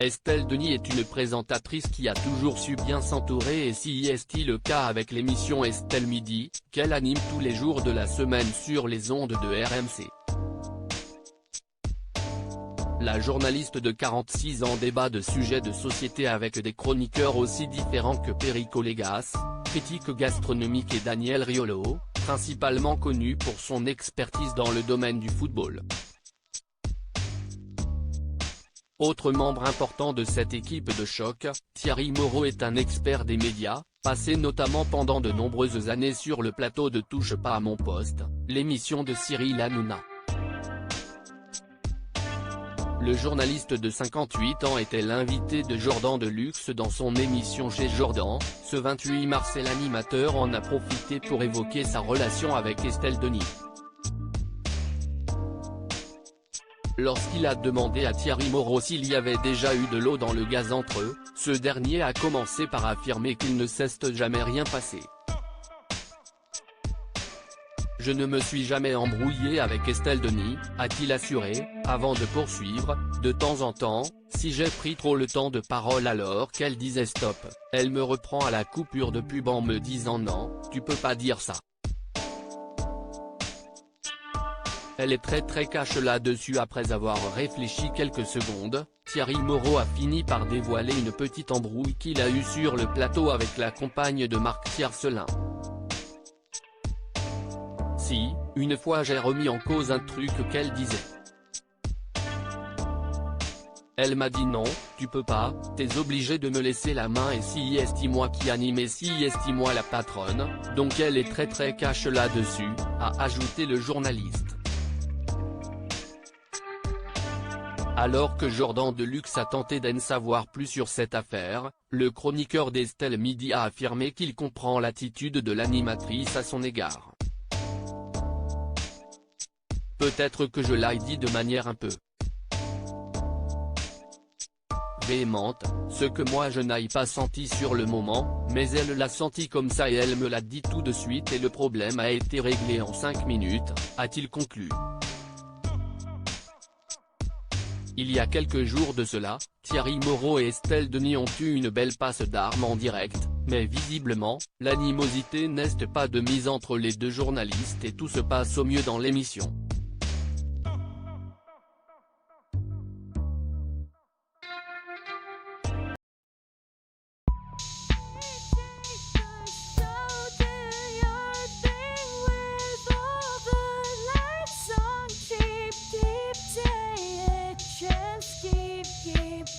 Estelle Denis est une présentatrice qui a toujours su bien s'entourer et si est le cas avec l'émission Estelle Midi, qu'elle anime tous les jours de la semaine sur les ondes de RMC. La journaliste de 46 ans débat de sujets de société avec des chroniqueurs aussi différents que Perico Légas, critique gastronomique et Daniel Riolo, principalement connu pour son expertise dans le domaine du football. Autre membre important de cette équipe de choc, Thierry Moreau est un expert des médias, passé notamment pendant de nombreuses années sur le plateau de Touche pas à mon poste, l'émission de Cyril Hanouna. Le journaliste de 58 ans était l'invité de Jordan Deluxe dans son émission Chez Jordan. Ce 28 mars, l'animateur en a profité pour évoquer sa relation avec Estelle Denis. Lorsqu'il a demandé à Thierry Moreau s'il y avait déjà eu de l'eau dans le gaz entre eux, ce dernier a commencé par affirmer qu'il ne s'est jamais rien passé. « Je ne me suis jamais embrouillé avec Estelle Denis », a-t-il assuré, avant de poursuivre, « De temps en temps, si j'ai pris trop le temps de parole alors qu'elle disait stop, elle me reprend à la coupure de pub en me disant non, tu peux pas dire ça. » Elle est très cash là-dessus. Après avoir réfléchi quelques secondes, Thierry Moreau a fini par dévoiler une petite embrouille qu'il a eue sur le plateau avec la compagne de Marc Tiercelin. Si, une fois j'ai remis en cause un truc qu'elle disait. Elle m'a dit non, tu peux pas, t'es obligé de me laisser la main et si est moi qui anime et si est moi la patronne, donc elle est très cash là-dessus, a ajouté le journaliste. Alors que Jordan Deluxe a tenté d'en savoir plus sur cette affaire, le chroniqueur d'Estelle Midi a affirmé qu'il comprend l'attitude de l'animatrice à son égard. Peut-être que je l'ai dit de manière un peu véhémente, ce que moi je n'ai pas senti sur le moment, mais elle l'a senti comme ça et elle me l'a dit tout de suite et le problème a été réglé en 5 minutes, a-t-il conclu. Il y a quelques jours de cela, Thierry Moreau et Estelle Denis ont eu une belle passe d'armes en direct, mais visiblement, l'animosité n'est pas de mise entre les deux journalistes et tout se passe au mieux dans l'émission.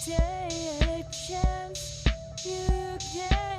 Take a chance, you can